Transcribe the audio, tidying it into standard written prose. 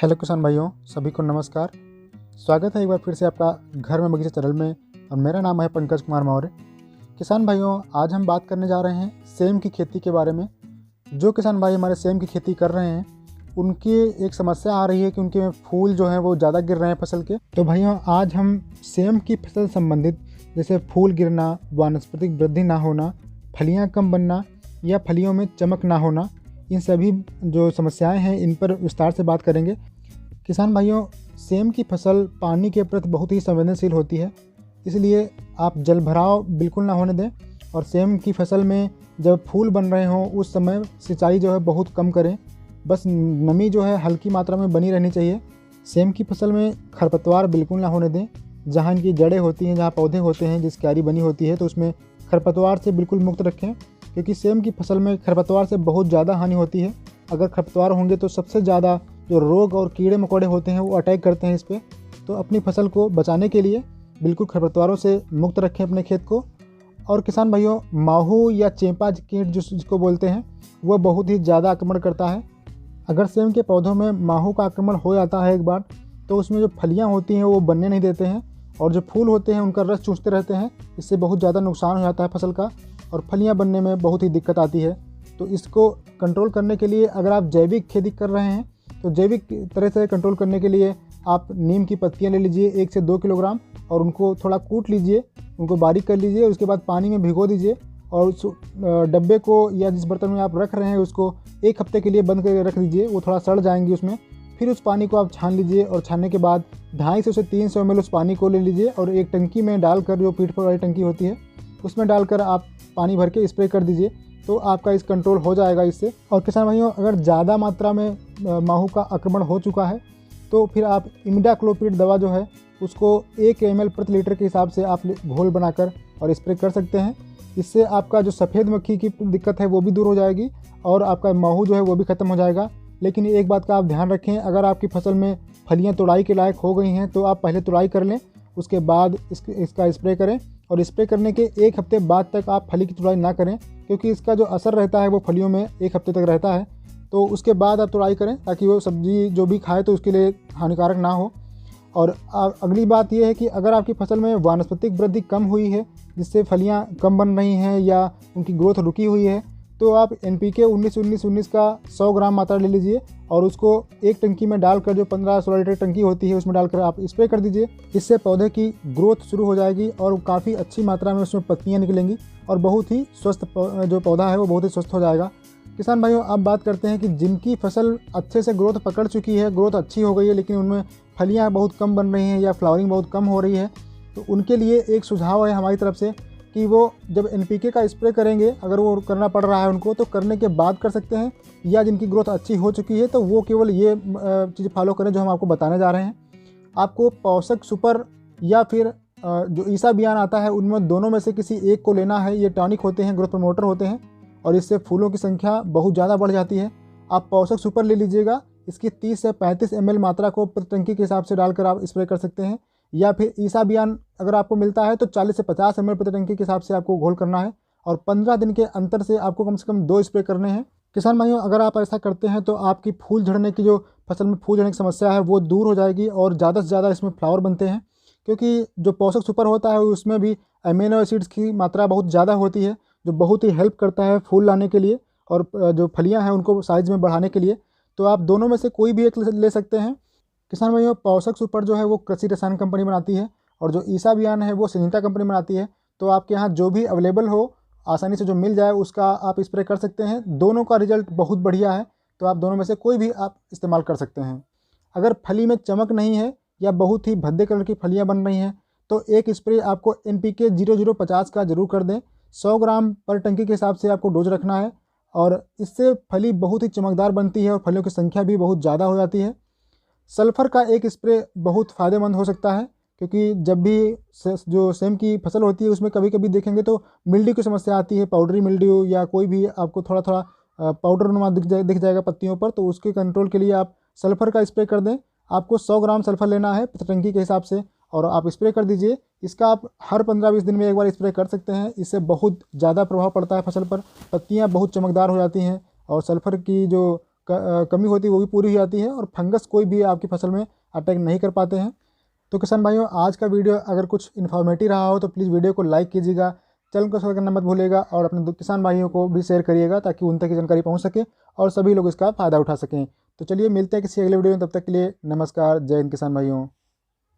Hello किसान भाइयों, सभी को नमस्कार। स्वागत है एक बार फिर से आपका घर में बगीचा चैनल में और मेरा नाम है पंकज कुमार मौर्य। किसान भाइयों, आज हम बात करने जा रहे हैं सेम की खेती के बारे में। जो किसान भाई हमारे सेम की खेती कर रहे हैं उनकी एक समस्या आ रही है कि उनके फूल जो हैं वो ज़्यादा गिर रहे हैं फसल के। तो भाइयों, आज हम सेम की फसल संबंधित जैसे फूल गिरना, वानस्पतिक वृद्धि ना होना, फलियाँ कम बनना या फलियों में चमक ना होना, इन सभी जो समस्याएं हैं इन पर विस्तार से बात करेंगे। किसान भाइयों, सेम की फसल पानी के प्रति बहुत ही संवेदनशील होती है, इसलिए आप जल भराव बिल्कुल ना होने दें। और सेम की फसल में जब फूल बन रहे हों उस समय सिंचाई जो है बहुत कम करें, बस नमी जो है हल्की मात्रा में बनी रहनी चाहिए। सेम की फसल में खरपतवार बिल्कुल ना होने दें। जहाँ इनकी जड़ें होती हैं, जहाँ पौधे होते हैं, जिस क्यारी बनी होती है, तो उसमें खरपतवार से बिल्कुल मुक्त रखें, क्योंकि सेम की फसल में खरपतवार से बहुत ज़्यादा हानि होती है। अगर खरपतवार होंगे तो सबसे ज़्यादा जो रोग और कीड़े मकोड़े होते हैं वो अटैक करते हैं इस पर। तो अपनी फसल को बचाने के लिए बिल्कुल खरपतवारों से मुक्त रखें अपने खेत को। और किसान भाइयों, माहू या चेपा कीट जिसको बोलते हैं वह बहुत ही ज़्यादा आक्रमण करता है। अगर सेम के पौधों में माहू का आक्रमण हो जाता है एक बार, तो उसमें जो फलियाँ होती हैं वो बनने नहीं देते हैं और जो फूल होते हैं उनका रस चूसते रहते हैं। इससे बहुत ज़्यादा नुकसान हो जाता है फसल का और फलियाँ बनने में बहुत ही दिक्कत आती है। तो इसको कंट्रोल करने के लिए अगर आप जैविक खेती कर रहे हैं तो जैविक तरह से कंट्रोल करने के लिए आप नीम की पत्तियाँ ले लीजिए 1 से 2 किलोग्राम और उनको थोड़ा कूट लीजिए, उनको बारीक कर लीजिए। उसके बाद पानी में भिगो दीजिए और उस डब्बे को या जिस बर्तन में आप रख रहे हैं उसको 1 हफ्ते के लिए बंद करके रख दीजिए। वो थोड़ा सड़ जाएंगी उसमें। फिर उस पानी को आप छान लीजिए और छानने के बाद 250 से 300 ml उस पानी को ले लीजिए और एक टंकी में डालकर, जो पीठ पर वाली टंकी होती है उसमें डालकर आप पानी भर के स्प्रे कर दीजिए, तो आपका इस कंट्रोल हो जाएगा इससे। और किसान भाइयों, अगर ज़्यादा मात्रा में माहू का आक्रमण हो चुका है तो फिर आप इमिडाक्लोपीड दवा जो है उसको 1 ml प्रति लीटर के हिसाब से आप घोल बनाकर और स्प्रे कर सकते हैं। इससे आपका जो सफ़ेद मक्खी की दिक्कत है वो भी दूर हो जाएगी और आपका माहू जो है वो भी ख़त्म हो जाएगा। लेकिन एक बात का आप ध्यान रखें, अगर आपकी फसल में फलियाँ तुड़ाई के लायक हो गई हैं तो आप पहले तुड़ाई कर लें, उसके बाद इसका स्प्रे करें। और स्प्रे करने के 1 हफ्ते बाद तक आप फली की तुड़ाई ना करें, क्योंकि इसका जो असर रहता है वो फलियों में 1 हफ्ते तक रहता है। तो उसके बाद आप तुड़ाई करें ताकि वो सब्जी जो भी खाए तो उसके लिए हानिकारक ना हो। और अगली बात ये है कि अगर आपकी फसल में वानस्पतिक वृद्धि कम हुई है, जिससे फलियां कम बन रही हैं या उनकी ग्रोथ रुकी हुई है, तो आप NPK 19-19-19 का 100 ग्राम मात्रा ले लीजिए और उसको एक टंकी में डालकर, जो 15-16 लीटर टंकी होती है उसमें डालकर आप स्प्रे कर दीजिए। इससे पौधे की ग्रोथ शुरू हो जाएगी और काफ़ी अच्छी मात्रा में उसमें पत्तियाँ निकलेंगी और बहुत ही स्वस्थ जो पौधा है वो बहुत ही स्वस्थ हो जाएगा। किसान भाइयों, अब बात करते हैं कि जिनकी फसल अच्छे से ग्रोथ पकड़ चुकी है, ग्रोथ अच्छी हो गई है, लेकिन उनमें फलियाँ बहुत कम बन रही हैं या फ्लावरिंग बहुत कम हो रही है, तो उनके लिए एक सुझाव है हमारी तरफ से कि वो जब NPK का स्प्रे करेंगे, अगर वो करना पड़ रहा है उनको, तो करने के बाद कर सकते हैं, या जिनकी ग्रोथ अच्छी हो चुकी है तो वो केवल ये चीज़ फॉलो करें जो हम आपको बताने जा रहे हैं। आपको पोषक सुपर या फिर जो ईसा बियान आता है उनमें दोनों में से किसी एक को लेना है। ये टॉनिक होते हैं, ग्रोथ प्रमोटर होते हैं और इससे फूलों की संख्या बहुत ज़्यादा बढ़ जाती है। आप पोषक सुपर ले लीजिएगा, इसकी 30 से 35 ml मात्रा को प्रति टंकी के हिसाब से डालकर आप स्प्रे कर सकते हैं। या फिर ईसा बियान अगर आपको मिलता है तो 40 से 50 ml प्रति टंकी के हिसाब से आपको घोल करना है और 15 दिन के अंतर से आपको कम से कम 2 स्प्रे करने हैं। किसान भाइयों, अगर आप ऐसा करते हैं तो आपकी फूल झड़ने की, जो फसल में फूल झड़ने की समस्या है वो दूर हो जाएगी और ज़्यादा से ज़्यादा इसमें फ्लावर बनते हैं। क्योंकि जो पोषक सुपर होता है उसमें भी अमीनो एसिड्स की मात्रा बहुत ज़्यादा होती है, जो बहुत ही हेल्प करता है फूल लाने के लिए और जो फलियाँ हैं उनको साइज़ में बढ़ाने के लिए। तो आप दोनों में से कोई भी एक ले सकते हैं। किसान भाइयों, पोषक सुपर जो है वो कृषि रसायन कंपनी बनाती है और जो ईसा बियान है वो सिंजिटा कंपनी बनाती है। तो आपके यहाँ जो भी अवेलेबल हो, आसानी से जो मिल जाए उसका आप स्प्रे कर सकते हैं। दोनों का रिजल्ट बहुत बढ़िया है, तो आप दोनों में से कोई भी आप इस्तेमाल कर सकते हैं। अगर फली में चमक नहीं है या बहुत ही भद्दे कलर की फलियाँ बन रही हैं तो एक स्प्रे आपको NPK 0050 का ज़रूर कर दें। 100 ग्राम पर टंकी के हिसाब से आपको डोज रखना है और इससे फली बहुत ही चमकदार बनती है और फलियों की संख्या भी बहुत ज़्यादा हो जाती है। सल्फ़र का एक स्प्रे बहुत फ़ायदेमंद हो सकता है, क्योंकि जब भी जो सेम की फसल होती है उसमें कभी कभी देखेंगे तो मिल्ड्यू की समस्या आती है, पाउडरी मिल्ड्यू या कोई भी आपको थोड़ा थोड़ा पाउडर नुमा दिख जाएगा पत्तियों पर, तो उसके कंट्रोल के लिए आप सल्फ़र का स्प्रे कर दें। आपको 100 ग्राम सल्फ़र लेना है टंकी के हिसाब से और आप स्प्रे कर दीजिए। इसका आप हर 15-20 दिन में एक बार स्प्रे कर सकते हैं। इससे बहुत ज़्यादा प्रभाव पड़ता है फसल पर, पत्तियाँ बहुत चमकदार हो जाती हैं और सल्फ़र की जो कमी होती है वो भी पूरी हो जाती है और फंगस कोई भी आपकी फसल में अटैक नहीं कर पाते हैं। तो किसान भाइयों, आज का वीडियो अगर कुछ इन्फॉर्मेटिव रहा हो तो प्लीज़ वीडियो को लाइक कीजिएगा, चैनल को सब्सक्राइब करना मत भूलिएगा और अपने किसान भाइयों को भी शेयर करिएगा ताकि उन तक की जानकारी पहुंच सके और सभी लोग इसका फ़ायदा उठा सकें। तो चलिए मिलते हैं किसी अगले वीडियो में, तब तक के लिए नमस्कार। जय हिंद किसान भाइयों।